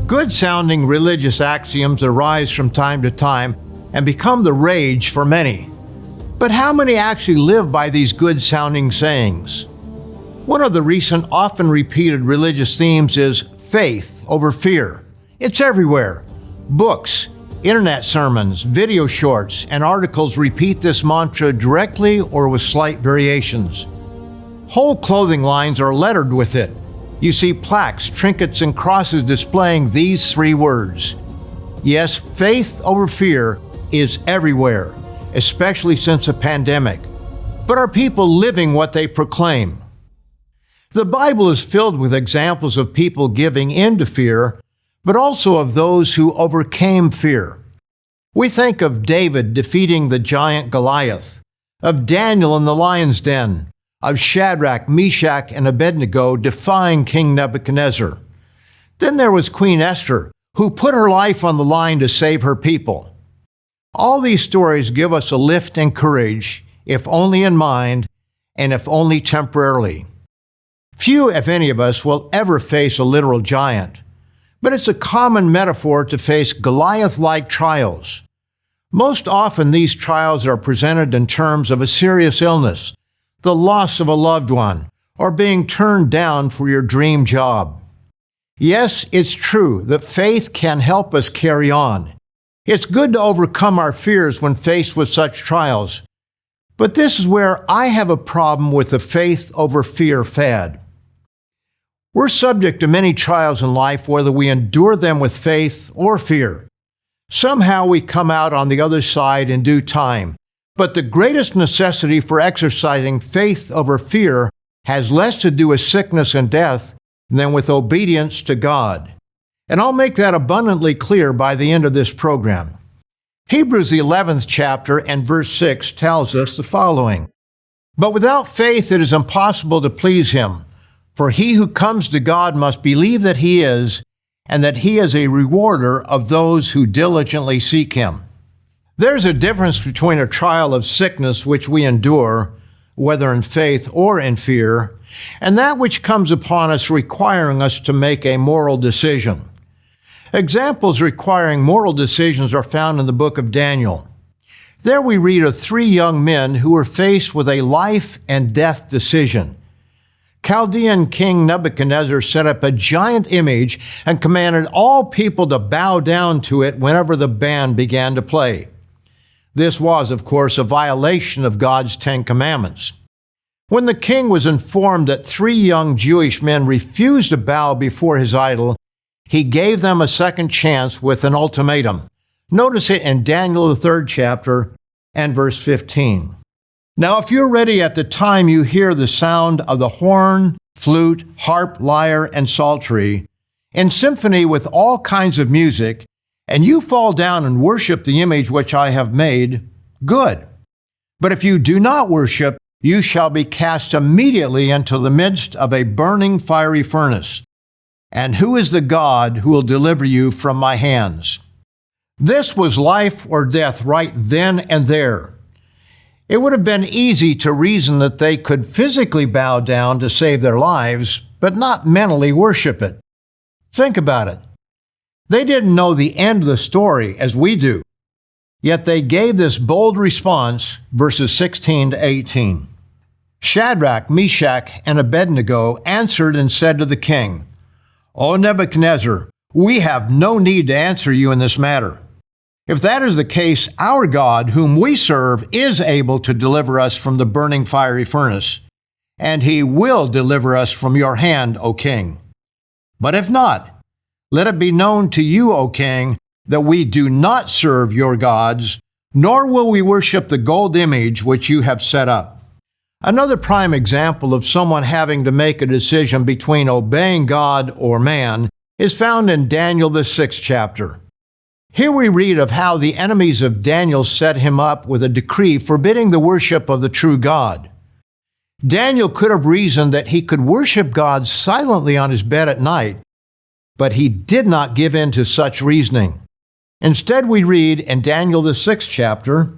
Good-sounding religious axioms arise from time to time and become the rage for many. But how many actually live by these good-sounding sayings? One of the recent, often repeated religious themes is faith over fear. It's everywhere. Books, internet sermons, video shorts, and articles repeat this mantra directly or with slight variations. Whole clothing lines are lettered with it. You see plaques, trinkets, and crosses displaying these three words. Yes, faith over fear is everywhere, especially since a pandemic. But are people living what they proclaim? The Bible is filled with examples of people giving in to fear, but also of those who overcame fear. We think of David defeating the giant Goliath, of Daniel in the lion's den, of Shadrach, Meshach, and Abednego defying King Nebuchadnezzar. Then there was Queen Esther, who put her life on the line to save her people. All these stories give us a lift and courage, if only in mind, and if only temporarily. Few, if any of us, will ever face a literal giant, but it's a common metaphor to face Goliath-like trials. Most often these trials are presented in terms of a serious illness, the loss of a loved one, or being turned down for your dream job. Yes, it's true that faith can help us carry on. It's good to overcome our fears when faced with such trials. But this is where I have a problem with the faith over fear fad. We're subject to many trials in life, whether we endure them with faith or fear. Somehow we come out on the other side in due time. But the greatest necessity for exercising faith over fear has less to do with sickness and death than with obedience to God. And I'll make that abundantly clear by the end of this program. Hebrews, the 11th chapter and verse 6 tells us the following. But without faith it is impossible to please Him, for he who comes to God must believe that He is, and that He is a rewarder of those who diligently seek Him. There's a difference between a trial of sickness which we endure, whether in faith or in fear, and that which comes upon us requiring us to make a moral decision. Examples requiring moral decisions are found in the book of Daniel. There we read of 3 young men who were faced with a life and death decision. Chaldean King Nebuchadnezzar set up a giant image and commanded all people to bow down to it whenever the band began to play. This was, of course, a violation of God's 10 Commandments. When the king was informed that 3 young Jewish men refused to bow before his idol, he gave them a second chance with an ultimatum. Notice it in Daniel, the 3rd chapter, and verse 15. Now, if you're ready at the time you hear the sound of the horn, flute, harp, lyre, and psaltery, in symphony with all kinds of music, and you fall down and worship the image which I have made, good. But if you do not worship, you shall be cast immediately into the midst of a burning fiery furnace. And who is the God who will deliver you from my hands? This was life or death right then and there. It would have been easy to reason that they could physically bow down to save their lives, but not mentally worship it. Think about it. They didn't know the end of the story as we do, yet they gave this bold response, verses 16 to 18. Shadrach, Meshach, and Abednego answered and said to the king, O Nebuchadnezzar, we have no need to answer you in this matter. If that is the case, our God, whom we serve, is able to deliver us from the burning fiery furnace, and He will deliver us from your hand, O king. But if not, let it be known to you, O king, that we do not serve your gods, nor will we worship the gold image which you have set up. Another prime example of someone having to make a decision between obeying God or man is found in Daniel, the 6th chapter. Here we read of how the enemies of Daniel set him up with a decree forbidding the worship of the true God. Daniel could have reasoned that he could worship God silently on his bed at night, but he did not give in to such reasoning. Instead, we read in Daniel, the 6th chapter,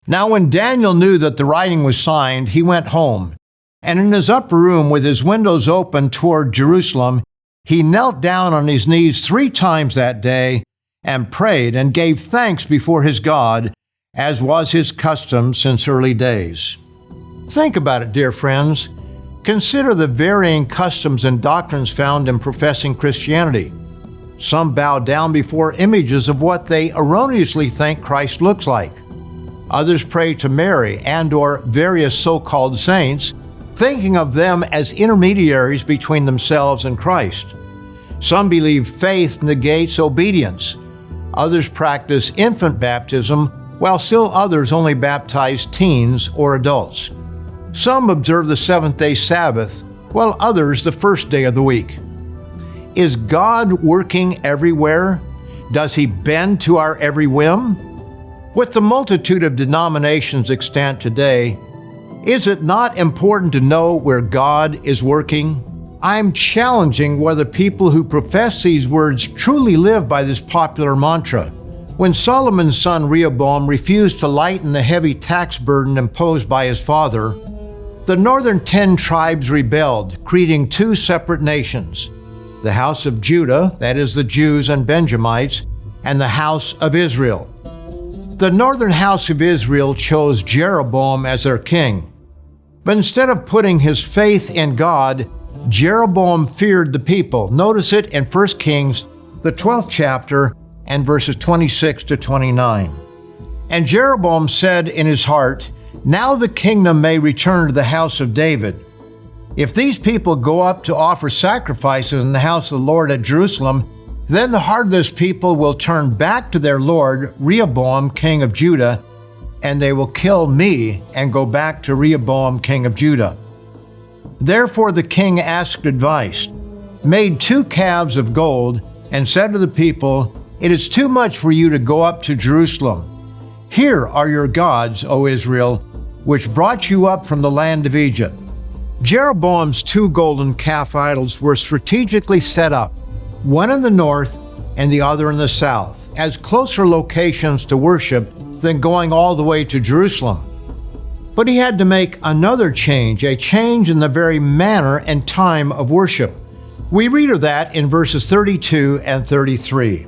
Now when Daniel knew that the writing was signed, he went home, and in his upper room with his windows open toward Jerusalem, He knelt down on his knees 3 times that day and prayed and gave thanks before his God, as was his custom since early days. Think about it, dear friends. Consider the varying customs and doctrines found in professing Christianity. Some bow down before images of what they erroneously think Christ looks like. Others pray to Mary and/or various so-called saints, thinking of them as intermediaries between themselves and Christ. Some believe faith negates obedience. Others practice infant baptism, while still others only baptize teens or adults. Some observe the seventh-day Sabbath, while others the first day of the week. Is God working everywhere? Does He bend to our every whim? With the multitude of denominations extant today, is it not important to know where God is working? I'm challenging whether people who profess these words truly live by this popular mantra. When Solomon's son Rehoboam refused to lighten the heavy tax burden imposed by his father, the northern 10 tribes rebelled, creating 2 separate nations: the house of Judah, that is the Jews and Benjamites, and the house of Israel. The northern house of Israel chose Jeroboam as their king. But instead of putting his faith in God, Jeroboam feared the people. Notice it in 1 Kings, the 12th chapter, and verses 26 to 29. And Jeroboam said in his heart, "Now the kingdom may return to the house of David. If these people go up to offer sacrifices in the house of the Lord at Jerusalem, then the heart of this people will turn back to their lord, Rehoboam, king of Judah, and they will kill me and go back to Rehoboam, king of Judah." Therefore the king asked advice, made 2 calves of gold, and said to the people, "It is too much for you to go up to Jerusalem. Here are your gods, O Israel, which brought you up from the land of Egypt." Jeroboam's 2 golden calf idols were strategically set up, one in the north and the other in the south, as closer locations to worship than going all the way to Jerusalem. But he had to make another change, a change in the very manner and time of worship. We read of that in verses 32 and 33.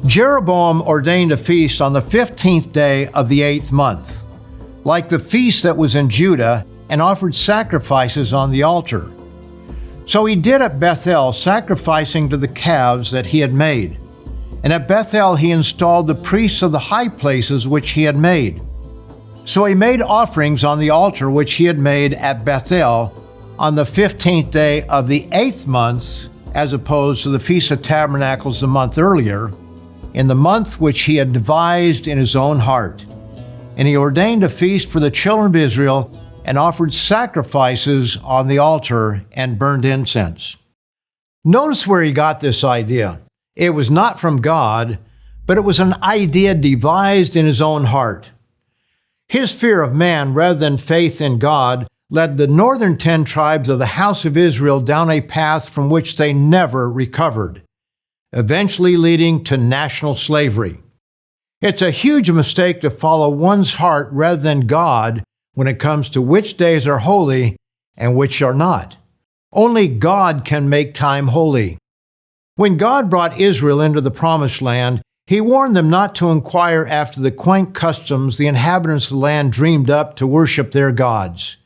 Jeroboam ordained a feast on the 15th day of the 8th month, like the feast that was in Judah, and offered sacrifices on the altar. So he did at Bethel, sacrificing to the calves that he had made. And at Bethel he installed the priests of the high places which he had made. So he made offerings on the altar which he had made at Bethel on the 15th day of the 8th month, as opposed to the Feast of Tabernacles the month earlier, in the month which he had devised in his own heart. And he ordained a feast for the children of Israel and offered sacrifices on the altar and burned incense. Notice where he got this idea. It was not from God, but it was an idea devised in his own heart. His fear of man rather than faith in God led the northern 10 tribes of the house of Israel down a path from which they never recovered, eventually leading to national slavery. It's a huge mistake to follow one's heart rather than God when it comes to which days are holy and which are not. Only God can make time holy. When God brought Israel into the promised land, He warned them not to inquire after the quaint customs the inhabitants of the land dreamed up to worship their gods.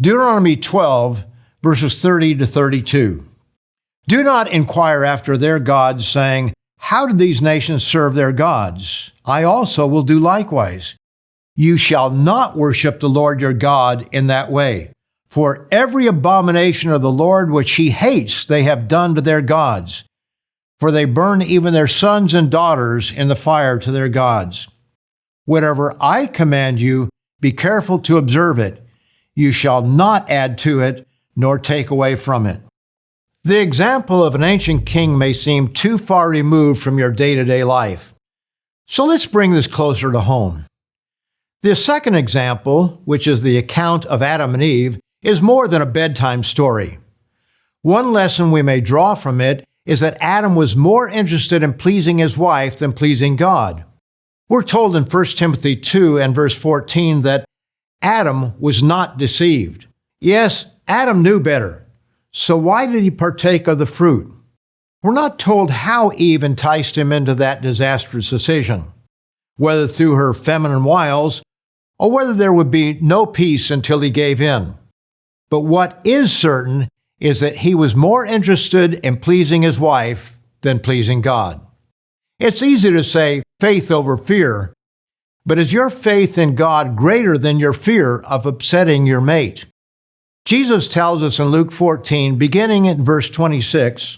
Deuteronomy 12, verses 30 to 32. Do not inquire after their gods, saying, "How do these nations serve their gods? I also will do likewise." You shall not worship the Lord your God in that way, for every abomination of the Lord which He hates they have done to their gods. For they burn even their sons and daughters in the fire to their gods. Whatever I command you, be careful to observe it. You shall not add to it, nor take away from it. The example of an ancient king may seem too far removed from your day-to-day life. So let's bring this closer to home. The second example, which is the account of Adam and Eve, is more than a bedtime story. One lesson we may draw from it is that Adam was more interested in pleasing his wife than pleasing God. We're told in 1 Timothy 2 and verse 14 that Adam was not deceived. Yes, Adam knew better. So why did he partake of the fruit? We're not told how Eve enticed him into that disastrous decision, whether through her feminine wiles or whether there would be no peace until he gave in. But what is certain is that he was more interested in pleasing his wife than pleasing God. It's easy to say faith over fear, but is your faith in God greater than your fear of upsetting your mate? Jesus tells us in Luke 14, beginning at verse 26,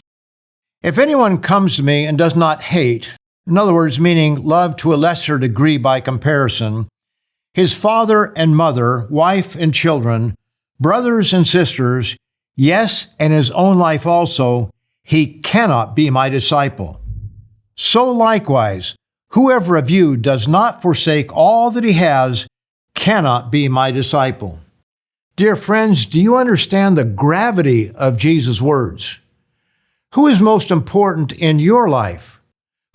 "If anyone comes to me and does not hate," in other words, meaning love to a lesser degree by comparison, "his father and mother, wife and children, brothers and sisters, yes, and his own life also, he cannot be my disciple. So likewise, whoever of you does not forsake all that he has cannot be my disciple." Dear friends, do you understand the gravity of Jesus' words? Who is most important in your life?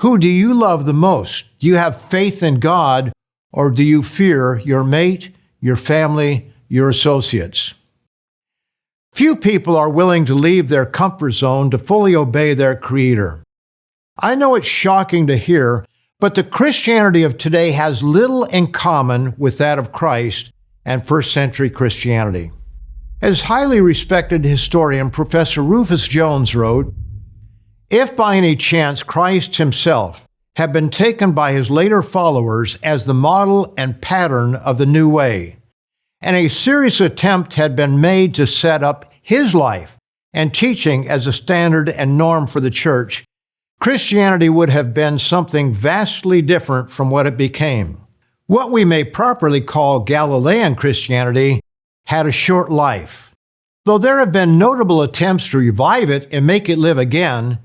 Who do you love the most? Do you have faith in God, or do you fear your mate, your family, your associates? Few people are willing to leave their comfort zone to fully obey their Creator. I know it's shocking to hear, but the Christianity of today has little in common with that of Christ and first century Christianity. As highly respected historian Professor Rufus Jones wrote, "If by any chance Christ himself had been taken by his later followers as the model and pattern of the new way, and a serious attempt had been made to set up his life and teaching as a standard and norm for the church, Christianity would have been something vastly different from what it became. What we may properly call Galilean Christianity had a short life. Though there have been notable attempts to revive it and make it live again,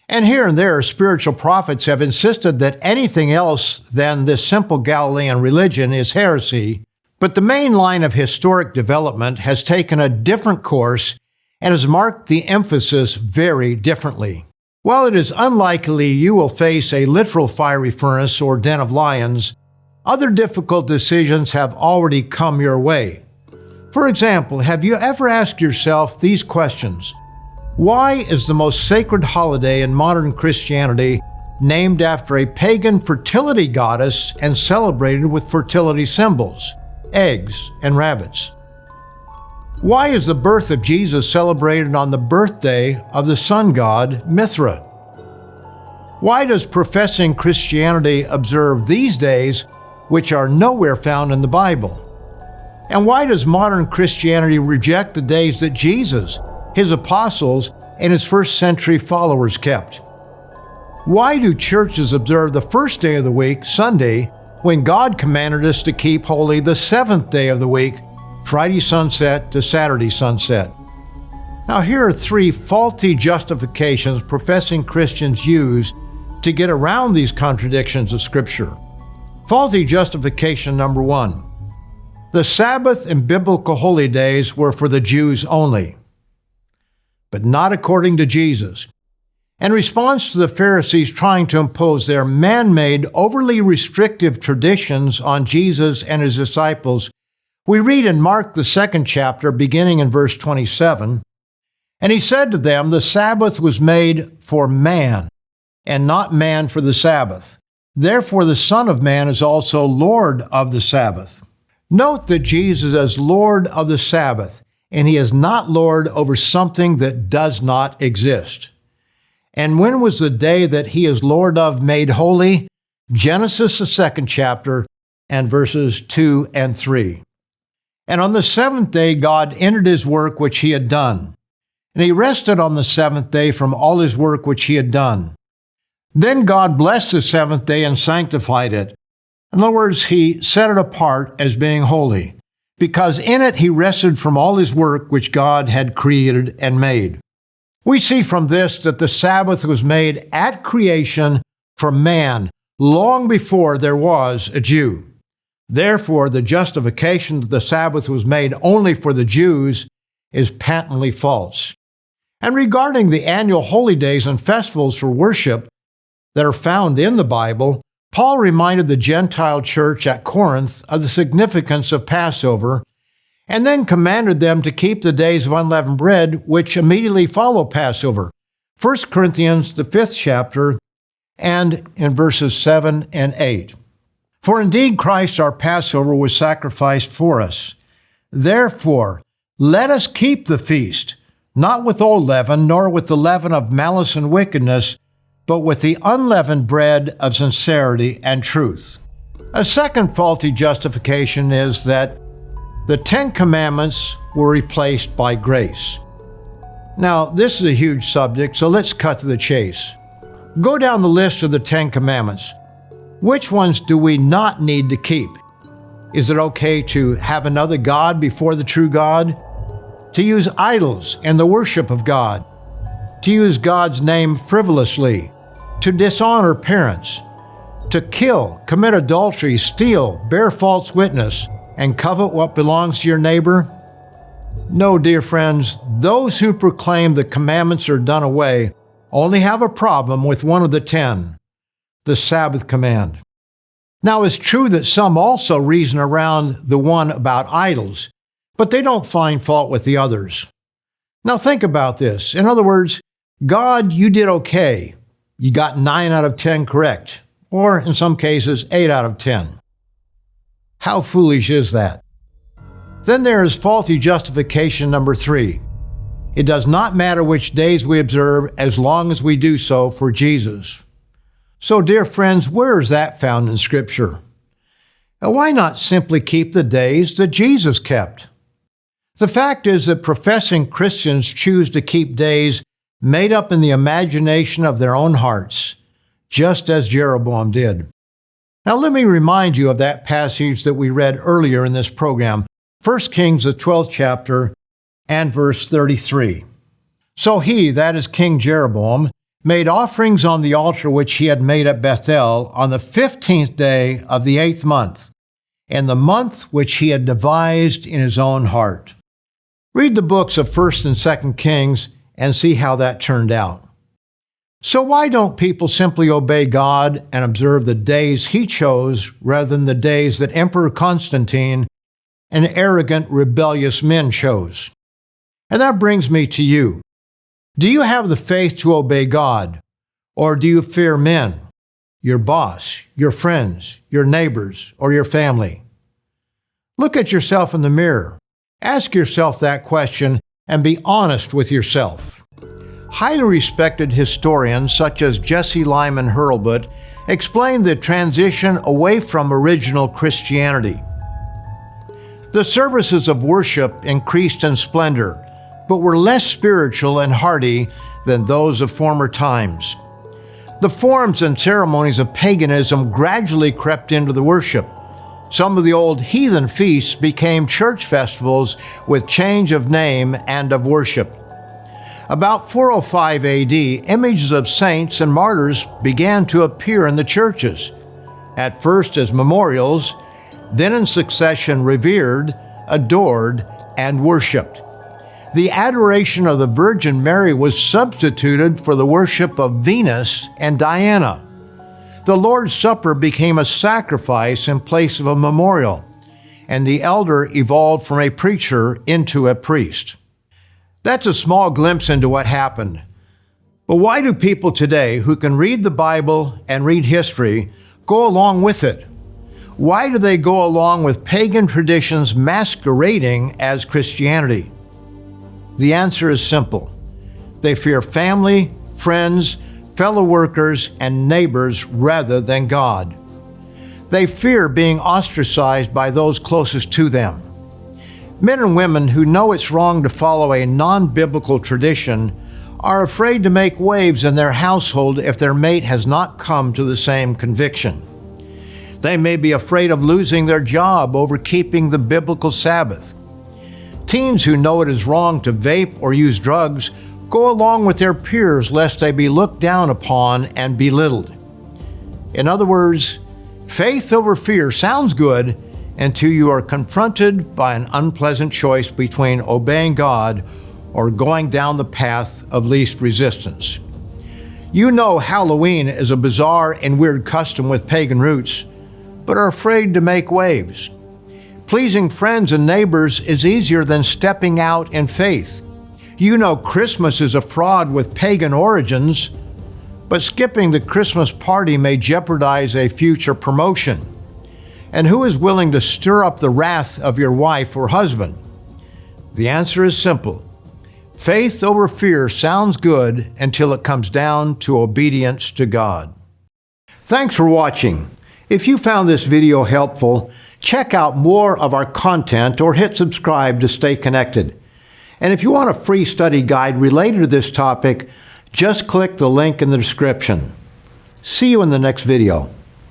and here and there spiritual prophets have insisted that anything else than this simple Galilean religion is heresy, but the main line of historic development has taken a different course and has marked the emphasis very differently. While it is unlikely you will face a literal fiery furnace or den of lions, other difficult decisions have already come your way. For example, have you ever asked yourself these questions? Why is the most sacred holiday in modern Christianity named after a pagan fertility goddess and celebrated with fertility symbols, eggs and rabbits? Why is the birth of Jesus celebrated on the birthday of the sun god Mithra? Why does professing Christianity observe these days, which are nowhere found in the Bible? And why does modern Christianity reject the days that Jesus, his apostles, and his first century followers kept? Why do churches observe the first day of the week, Sunday, when God commanded us to keep holy the seventh day of the week, Friday sunset to Saturday sunset? Now, here are three faulty justifications professing Christians use to get around these contradictions of Scripture. Faulty justification number one: the Sabbath and biblical holy days were for the Jews only, but not according to Jesus. In response to the Pharisees trying to impose their man-made, overly restrictive traditions on Jesus and his disciples, we read in Mark, the 2nd chapter, beginning in verse 27, "And he said to them, the Sabbath was made for man, and not man for the Sabbath. Therefore the Son of Man is also Lord of the Sabbath." Note that Jesus is Lord of the Sabbath, and he is not Lord over something that does not exist. And when was the day that he is Lord of made holy? Genesis, the 2nd chapter, and verses 2 and 3. "And on the seventh day God ended his work which he had done. And he rested on the seventh day from all his work which he had done. Then God blessed the seventh day and sanctified it." In other words, he set it apart as being holy, because in it he rested from all his work which God had created and made. We see from this that the Sabbath was made at creation for man, long before there was a Jew. Therefore, the justification that the Sabbath was made only for the Jews is patently false. And regarding the annual holy days and festivals for worship that are found in the Bible, Paul reminded the Gentile church at Corinth of the significance of Passover, and then commanded them to keep the days of unleavened bread, which immediately follow Passover. 1 Corinthians, the 5th chapter, and in verses 7 and 8. For indeed Christ our Passover was sacrificed for us. Therefore, let us keep the feast, not with old leaven, nor with the leaven of malice and wickedness, but with the unleavened bread of sincerity and truth. A second faulty justification is that the 10 Commandments were replaced by grace. Now, this is a huge subject, so let's cut to the chase. Go down the list of the 10 Commandments. Which ones do we not need to keep? Is it okay to have another God before the true God? To use idols in the worship of God? To use God's name frivolously? To dishonor parents? To kill, commit adultery, steal, bear false witness, and covet what belongs to your neighbor? No, dear friends, those who proclaim the commandments are done away only have a problem with one of the 10, the Sabbath command. Now, it's true that some also reason around the one about idols, but they don't find fault with the others. Now, think about this. In other words, God, you did okay. You got 9 out of 10 correct, or in some cases, 8 out of 10. How foolish is that? Then there is faulty justification number 3. It does not matter which days we observe as long as we do so for Jesus. So, dear friends, where is that found in Scripture? And why not simply keep the days that Jesus kept? The fact is that professing Christians choose to keep days made up in the imagination of their own hearts, just as Jeroboam did. Now, let me remind you of that passage that we read earlier in this program, 1 Kings, the 12th chapter, and verse 33. So he, that is King Jeroboam, made offerings on the altar which he had made at Bethel on the 15th day of the 8th month, in the month which he had devised in his own heart. Read the books of 1st and 2nd Kings and see how that turned out. So why don't people simply obey God and observe the days he chose rather than the days that Emperor Constantine and arrogant, rebellious men chose? And that brings me to you. Do you have the faith to obey God, or do you fear men, your boss, your friends, your neighbors, or your family? Look at yourself in the mirror. Ask yourself that question and be honest with yourself. Highly respected historians such as Jesse Lyman Hurlbut explained the transition away from original Christianity. The services of worship increased in splendor, but were less spiritual and hearty than those of former times. The forms and ceremonies of paganism gradually crept into the worship. Some of the old heathen feasts became church festivals with change of name and of worship. About 405 AD, images of saints and martyrs began to appear in the churches, at first as memorials, then in succession revered, adored, and worshiped. The adoration of the Virgin Mary was substituted for the worship of Venus and Diana. The Lord's Supper became a sacrifice in place of a memorial, and the elder evolved from a preacher into a priest. That's a small glimpse into what happened. But why do people today who can read the Bible and read history go along with it? Why do they go along with pagan traditions masquerading as Christianity? The answer is simple. They fear family, friends, fellow workers, and neighbors rather than God. They fear being ostracized by those closest to them. Men and women who know it's wrong to follow a non-biblical tradition are afraid to make waves in their household if their mate has not come to the same conviction. They may be afraid of losing their job over keeping the biblical Sabbath. Teens who know it is wrong to vape or use drugs go along with their peers lest they be looked down upon and belittled. In other words, faith over fear sounds good until you are confronted by an unpleasant choice between obeying God or going down the path of least resistance. You know Halloween is a bizarre and weird custom with pagan roots, but are afraid to make waves. Pleasing friends and neighbors is easier than stepping out in faith. You know Christmas is a fraud with pagan origins, but skipping the Christmas party may jeopardize a future promotion. And who is willing to stir up the wrath of your wife or husband? The answer is simple. Faith over fear sounds good until it comes down to obedience to God. Thanks for watching. If you found this video helpful, check out more of our content or hit subscribe to stay connected. And if you want a free study guide related to this topic, just click the link in the description. See you in the next video.